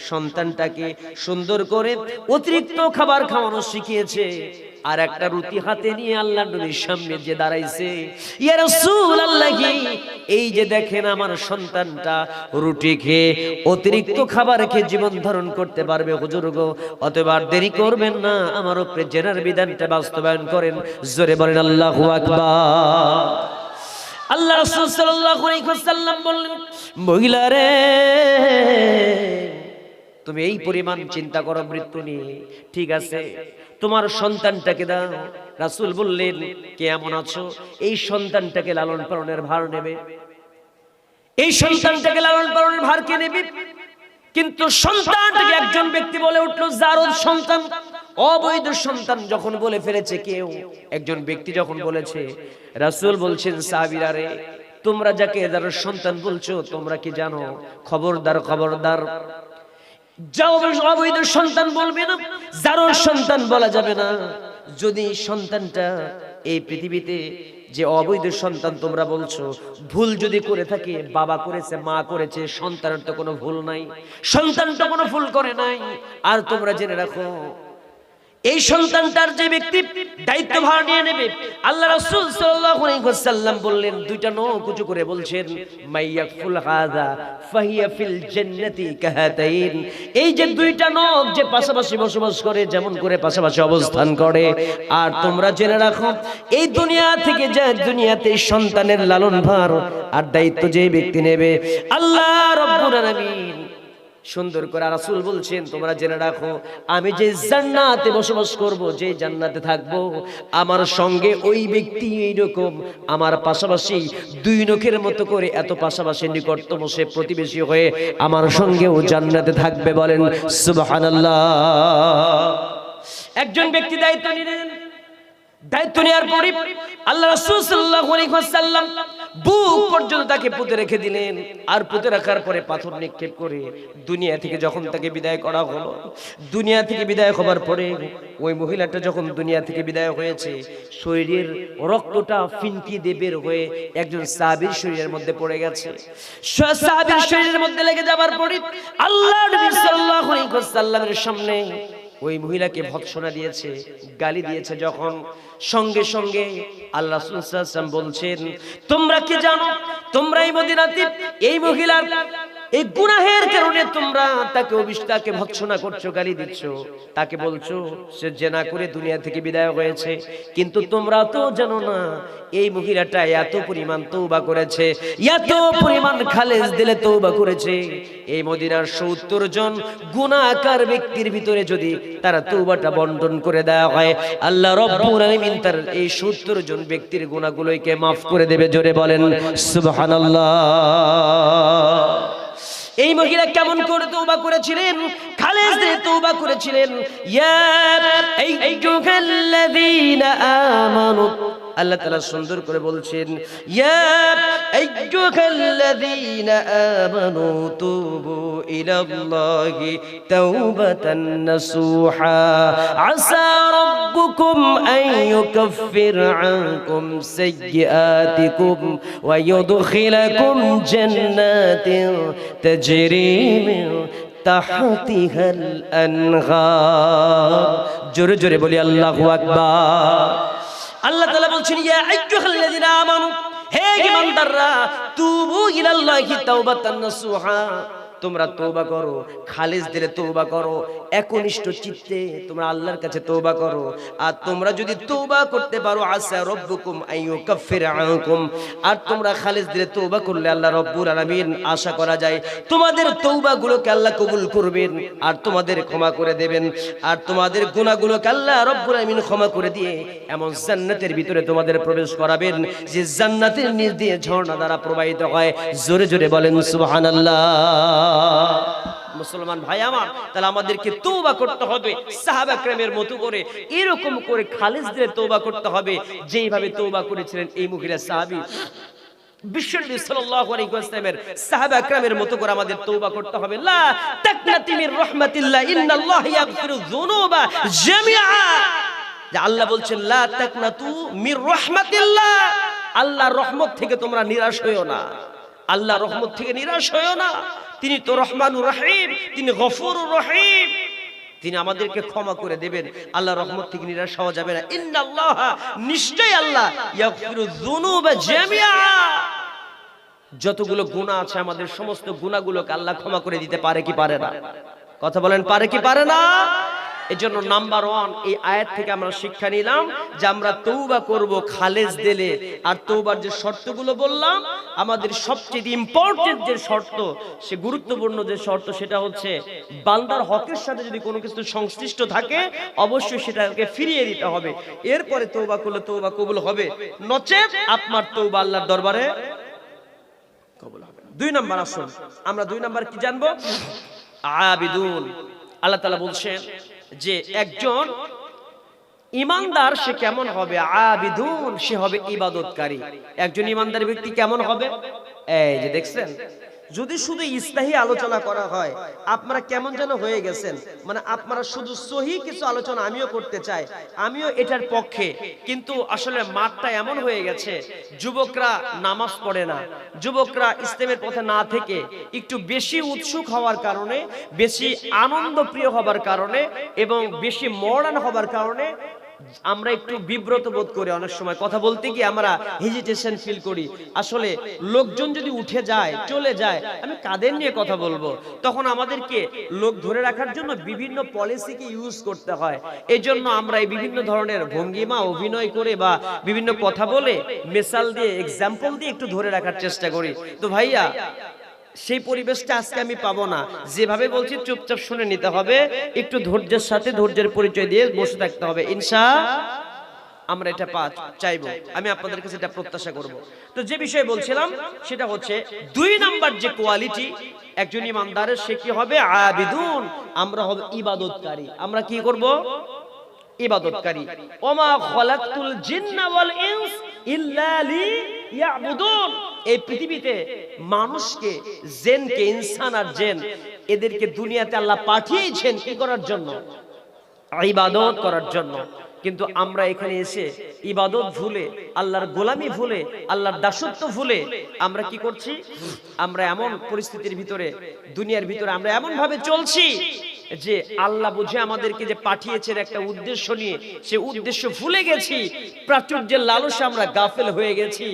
Speaker 1: সন্তানটাকে সুন্দর করে অতিরিক্ত খাবার খাওয়ানো শিখিয়েছে। আর একটা রুটি হাতে নিয়ে আল্লাহর নবীর সামনে যে দাঁড়াইছে, ইয়া রাসূলুল্লাহ, এই যে দেখেন আমার সন্তানটা রুটি খেয়ে অতিরিক্ত খাবার খেয়ে জীবন ধারণ করতে পারবে হুজুর গো, অতএব আর দেরি করবেন না, আমার উপরে জেনার বিধানটা বাস্তবায়ন করেন। জোরে বলেন আল্লাহু আকবার। আল্লাহ রাসূল সাল্লাল্লাহু আলাইহি ওয়াসাল্লাম বললেন, মহিলা রে, তুমি এই পরিমাণ চিন্তা করো মৃত্যু নিয়ে, ঠিক আছে, তোমার সন্তানটাকে দাও। রাসূল বললেন, কেমন আছো? এই সন্তানটাকে লালন পালনের ভার নেবে, এই সন্তানটাকে লালন পালনের ভার কে নেবে? কিন্তু সন্তানটাকে একজন ব্যক্তি বলে উঠলো জারদ সন্তান, অবৈধ সন্তান যখন বলে ফেলেছে কেউ, একজন ব্যক্তি যখন বলেছে, রাসূল বলছেন, সাহাবীরা রে, তোমরা যাকে জারদ সন্তান বলছো, তোমরা কি জানো? খবরদার, খবরদার, যাও অবৈধ সন্তান বলবে না, জারদ সন্তান বলা যাবে না। যদি সন্তানটা এই পৃথিবীতে যে অবৈধ সন্তান তোমরা বলছো, ভুল যদি করে থাকে, বাবা করেছে, মা করেছে, সন্তানের তো কোনো ভুল নাই, সন্তান তো কোনো ভুল করে নাই। আর তোমরা জেনে রাখো, এই সন্তানটার যে ব্যক্তি দায়িত্বভার নিয়ে নেবে, আল্লাহ রাসূল সাল্লাল্লাহু আলাইহি ওয়াসাল্লাম বললেন, দুইটা নখ উঁচু করে বলছেন, মাইয়াকুল হাযা ফাহিয়া ফিল জান্নাতি কাহাতাইন। এই যে দুইটা নখ যে পাশাপাশি বসবাস করে, যেমন করে পাশাপাশি অবস্থান করে। আর তোমরা জেনে রাখো, এই দুনিয়া থেকে যে দুনিয়াতে সন্তানের লালন ভার আর দায়িত্ব যে ব্যক্তি নেবে, আল্লাহ রাব্বুল আলামিন সুন্দর করে রাসূল বলছেন, তোমরা জেনে রাখো, আমি যে জান্নাতে বসবাস করব, যে জান্নাতে থাকব, আমার সঙ্গে ওই ব্যক্তি এইরকম আমার পাশাপাশি দুই নখের মতো করে এত পাশাপাশি নিকটতম সে প্রতিবেশী হয়ে আমার সঙ্গেও জান্নাতে থাকবে। বলেন সুবহানাল্লাহ। একজন ব্যক্তি দায়িত্ব নিলেন, দায়িত্ব নেওয়ার পরে আল্লাহ রাসূল সাল্লাল্লাহু আলাইহি ওয়াসাল্লাম বুক পর্যন্ত তাকে পুঁতে রেখে দিলেন। আর পুঁতে রাখার পরে পাথর নিক্ষেপ করে দুনিয়া থেকে যখন তাকে বিদায় করা হলো, দুনিয়া থেকে বিদায় হবার পরে ওই মহিলাটা যখন দুনিয়া থেকে বিদায় হয়েছে, শরীরের রক্তটা ফিনকি দিয়ে বের হয়ে একজন সাহাবীর শরীরের মধ্যে পড়ে গেছে। সাহাবীর শরীরের মধ্যে লেগে যাবার পরে আল্লাহ নবী সাল্লাল্লাহু আলাইহি ওয়াসাল্লামের সামনে ওই মহিলাকে ভৎসনা দিয়েছে, গালি দিয়েছে। যখন সঙ্গে সঙ্গে আল্লাহ রাসূল সাল্লাল্লাহু আলাইহি ওয়াসাল্লাম বলছেন, তোমরা কি জানো, তোমরা এই মদিনাতে এই মহিলার এই গুনাহের কারণে তোমরা তাকে ভৎসনা করছো, গালি দিচ্ছ, তাকে বলছো সে জেনা করে দুনিয়া থেকে বিদায় হয়েছে। কিন্তু তোমরা তো জানো না, এই মহিলাটা এত পরিমাণ তওবা করেছে, এত পরিমাণ খালেস দিলে তওবা করেছে। এই মদিনার ৭০ জন গুনাহগার ব্যক্তির ভিতরে যদি তারা তওবাটা বন্টন করে দেওয়া হয়, আল্লাহ রাব্বুল আলামিন তার এই ৭০ জন ব্যক্তির গুনাহগুলোকে মাফ করে দেবে। জোরে বলেন সুবহানাল্লাহ। এই মহিলা কেমন করে তওবা করেছিলেন, খালেস দিয়ে তওবা করেছিলেন। ইয়া আইয়ুহাল্লাযীনা আমানু, আল্লাহ তাআলা সুন্দর করে বলছেন, ইয়া আইয়ুহাল্লাযীনা আমানু তুবু ইলাল্লাহি তাওবাতান নাসুহা আসা রাব্বুকুম আন ইউকাফির আনকুম সাইয়্যাতিকুম ওয়া ইউদখিলাকুম জান্নাতিন তাজরি মিন তাহতিহাল আনহার। জোরে জোরে বলি আল্লাহু আকবার। আল্লাহ তাআলা বলছেন, ইয়া আইয়ুহাল্লাযীনা আমানু, হে ঈমানদাররা, তুবু ইলাল্লাহি তাওবাতান নাসুহা, তোমরা তওবা করো, খালিস দিলে তওবা করো, একনিষ্ঠ চিত্তে তোমরা আল্লাহর কাছে তওবা করো। আর তোমরা যদি তওবা করতে পারো, আসা রব্বুকুম আইয়ুকাফির আনকুম, আর তোমরা খালিস দিলে তওবা করলে আল্লাহ রব্বুল আলামিন আশা করা যায় তোমাদের তওবাগুলোকে আল্লাহ কবুল করবেন আর তোমাদের ক্ষমা করে দেবেন, আর তোমাদের গুনাহগুলোকে আল্লাহ রব্বুল আলামিন ক্ষমা করে দিয়ে এমন জান্নাতের ভিতরে তোমাদের প্রবেশ করাবেন যে জান্নাতের নিচ দিয়ে ঝর্ণা দ্বারা প্রবাহিত হয়। জোরে জোরে বলেন সুবহানাল্লাহ। মুসলমান ভাই আমার, তাহলে আমাদেরকে তওবা করতে হবে সাহাবা کرامের মতো করে, এরকম করে খালিস দিয়ে তওবা করতে হবে যেইভাবে তওবা করেছিলেন এই মহিলা সাহাবী। বিশ্বনবী সাল্লাল্লাহু আলাইহি ওয়াসাল্লামের সাহাবা کرامের মতো করে আমাদের তওবা করতে হবে। লা তাকনাতি মির রাহমাতিল্লাহ ইন্নাল্লাহ ইয়াগফিরু যুনুবা জামিআ। যে আল্লাহ বলছেন, লা তাকনাতু মির রাহমাতিল্লাহ, আল্লাহর রহমত থেকে তোমরা নিরাশ হইও না, আল্লাহর রহমত থেকে নিরাশ হইও না। তিনি তো রহমানুর রহিম, তিনি গফুরুর রহিম, তিনি আমাদেরকে ক্ষমা করে দেবেন। আল্লাহর রহমত থেকে নিরাশ হওয়া যাবে না। ইন্নাল্লাহ, নিশ্চয়ই আল্লাহ, ইয়াগফিরু যুনুবা জামিআ, যতগুলো গুনাহ আছে আমাদের সমস্ত গুনাহগুলোকে আল্লাহ ক্ষমা করে দিতে পারে কি পারে না? কথা বলেন, পারে কি পারে না? এজন্য নাম্বার 1 এই আয়াত থেকে আমরা শিক্ষা নিলাম যে আমরা তওবা করব খালেস দিলে। আর তওবার যে শর্তগুলো বললাম, আমাদের সবচেয়ে ইম্পর্টেন্ট যে শর্ত, সে গুরুত্বপূর্ণ যে শর্ত, সেটা হচ্ছে বান্দার হকের সাথে যদি কোনো কিছু সংশ্লিষ্ট থাকে অবশ্যই সেটাকে ফিরিয়ে দিতে হবে। এরপরে তওবা করলে তওবা কবুল হবে, নচেত আপনার তওবা আল্লাহর দরবারে কবুল হবে না। 2 নাম্বার আসুন, আমরা 2 নাম্বার কি জানবো? আবিদুন। আল্লাহ তাআলা বলছেন যে একজন ইমানদার সে কেমন হবে? আবিদুন, সে হবে ইবাদতকারী। একজন ইমানদার ব্যক্তি কেমন হবে? এই যে দেখছেন, যদি শুধু ইসলাহি আলোচনা করা হয় আপনারা কেমন যেন হয়ে গেছেন, মানে আপনারা শুধু সহি কিছু আলোচনা আমিও করতে চাই, আমিও এটার পক্ষে, কিন্তু আসলে মাঠটা এমন হয়ে গেছে যুবকরা নামাজ পড়ে না, যুবকরা ইসলামের পথে না থেকে একটু বেশি উৎসুক হওয়ার কারণে, বেশি আনন্দ প্রিয় হবার কারণে এবং বেশি মডার্ন হবার কারণে আমরা একটু বিব্রত বোধ করি। অনেক সময় কথা বলতে গিয়ে আমরা হেজিটেশন ফিল করি। আসলে লোকজন যদি উঠে যায়, চলে যায়, আমি কাদের নিয়ে কথা বলবো? তখন আমাদেরকে লোক ধরে রাখার জন্য বিভিন্ন পলিসিকে ইউজ করতে হয়। এই জন্য আমরা এই বিভিন্ন ধরনের ভঙ্গিমা অভিনয় করে বা বিভিন্ন কথা বলে, মিসাল দিয়ে, এক্সাম্পল দিয়ে একটু ধরে রাখার চেষ্টা করি। তো ভাইয়া, সেই পরিবেশটা আজকে আমি পাবো না। যেভাবে বলছি চুপচাপ শুনে নিতে হবে, একটু ধৈর্যের সাথে ধৈর্যের পরিচয় দিয়ে বসে থাকতে হবে। আমরা এটা চাইবো, আমি আপনাদের কাছে এটা প্রত্যাশা করব। তো যে বিষয়ে বলছিলাম সেটা হচ্ছে 2 নাম্বার যে কোয়ালিটি একজন ইমানদারের, সে কি হবে? আবিদুন, আমরা হবে ইবাদতকারী। আমরা কি করব? ইবাদতকারী। ওমা খালাকতুল জিন্না ওয়াল ইনস ইল্লা লিয়াবুদুন। এই পৃথিবীতে মানুষকে, জিনকে, ইনসান আর জিন, এদেরকে দুনিয়াতে আল্লাহ পাঠিয়েছেন কি করার জন্য? ইবাদত করার জন্য। কিন্তু আমরা এখানে এসে ইবাদত ভুলে, আল্লাহর গোলামি ভুলে, আল্লাহর দাসত্ব ভুলে আমরা কি করছি? আমরা এমন পরিস্থিতির ভিতরে, দুনিয়ার ভিতরে আমরা এমন ভাবে চলছি যে আল্লাহ বুঝে আমাদেরকে যে পাঠিয়েছেন একটা উদ্দেশ্য নিয়ে, সে উদ্দেশ্য ভুলে গেছি। প্রাচুর্যের লালসা আমরা গাফেল হয়ে গেছি,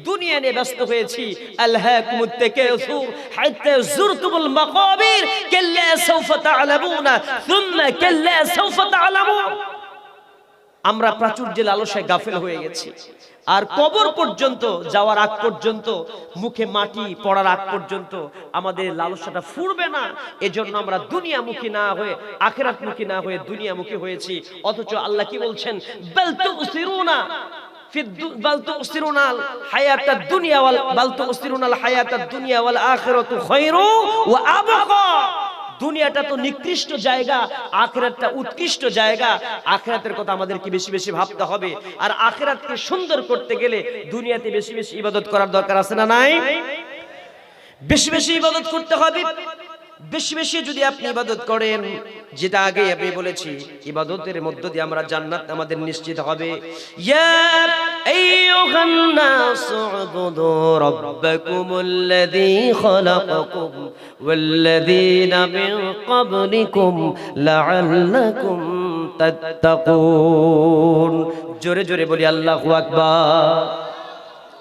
Speaker 1: দুনিয়া নিয়ে ব্যস্ত হয়েছি। আলহাকুমুত তাকাসুর হাত্তা যুরতুমুল মাকাবির কাল্লা সাওফা তা'লামুনা সুম্মা কাল্লা সাওফা তা'লামুন। আমরা প্রাচুর্যের লালসায় গাফেল হয়ে গেছি। আর কবর পর্যন্ত যাওয়ার আগ পর্যন্ত, মুখে মাটি পড়ার আগ পর্যন্ত আমাদের লালসাটা ফুরবে না। এজন্য আমরা দুনিয়ামুখী না হয়ে, আখিরাতমুখী না হয়ে দুনিয়ামুখী হয়েছি। অথচ আল্লাহ কি বলছেন? বাল তুসিরুনা বাল তুসিরুনাল হায়াতাদ দুনিয়া ওয়াল বাল তুসিরুনাল হায়াতাদ দুনিয়া ওয়াল আখিরাতু খায়রু ওয়া আবকা। দুনিয়াটা তো নিকৃষ্ট জায়গা, আখিরাতটা উৎকৃষ্ট জায়গা। আখিরাতের কথা আমাদেরকে বেশি বেশি ভাবতে হবে। আর আখিরাতকে সুন্দর করতে গেলে দুনিয়াতে বেশি বেশি ইবাদত করার দরকার আছে না নাই? বেশি বেশি ইবাদত করতে হবে। বেশি বেশি যদি আপনি ইবাদত করেন, যেটা আগে আমি বলেছি, ইবাদতের মধ্য দিয়ে আমরা জান্নাত আমাদের নিশ্চিত হবে। ইয়া আইয়ুহান নাসু উবুদু রাব্বাকুমুল্লাযী খালাকাকুম ওয়াল্লাযীনা মিন ক্বাবলিকুম লাআল্লাকুম তাত্তাকুন। জোরে জোরে বলি আল্লাহু আকবার।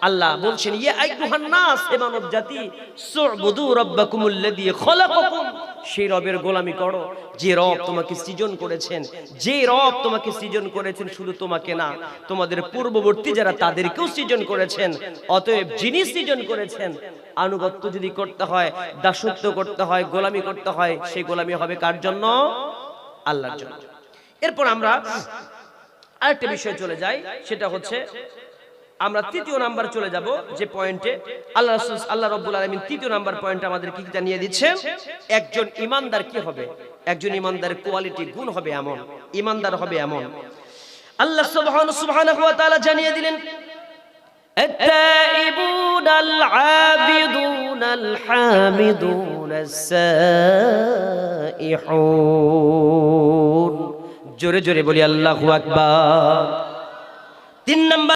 Speaker 1: আল্লাহ বলছেন, ইয়া আইয়ুহান নাস, হে মানব জাতি, সুবুদু রাব্বাকুমুল্লাযী খালাকাকুম, সেই রবের গোলামি করো যে রব তোমাকে সৃজন করেছেন। যে রব তোমাকে সৃজন করেছেন শুধু তোমাকে না, তোমাদের পূর্ববর্তী যারা তাদেরকেও সৃজন করেছেন। অতএব যিনি সৃজন করেছেন, আনুগত্য যদি করতে হয়, দাসত্ব করতে হয়, গোলামি করতে হয়, সেই গোলামি হবে কার জন্য? আল্লাহর জন্য। এরপর আমরা আরেকটা বিষয়ে চলে যাই, সেটা হচ্ছে আমরা তৃতীয় নাম্বার চলে যাব, যে পয়েন্টে আল্লাহ রাব্বুল আলামিন তৃতীয় নাম্বার পয়েন্ট আমাদের কি জানিয়ে দিচ্ছেন। একজন ইমানদার কি হবে? একজন ইমানদারের কোয়ালিটি, গুণ হবে এমন, ইমানদার হবে এমন। আল্লাহ সুবহানাহু ওয়া তাআলা জানিয়ে দিলেন, আত-তাইবুনাল আবিদুনাল হামিদুনাস সাইহুন। জোরে জোরে বলি আল্লাহু আকবার। 3 নাম্বার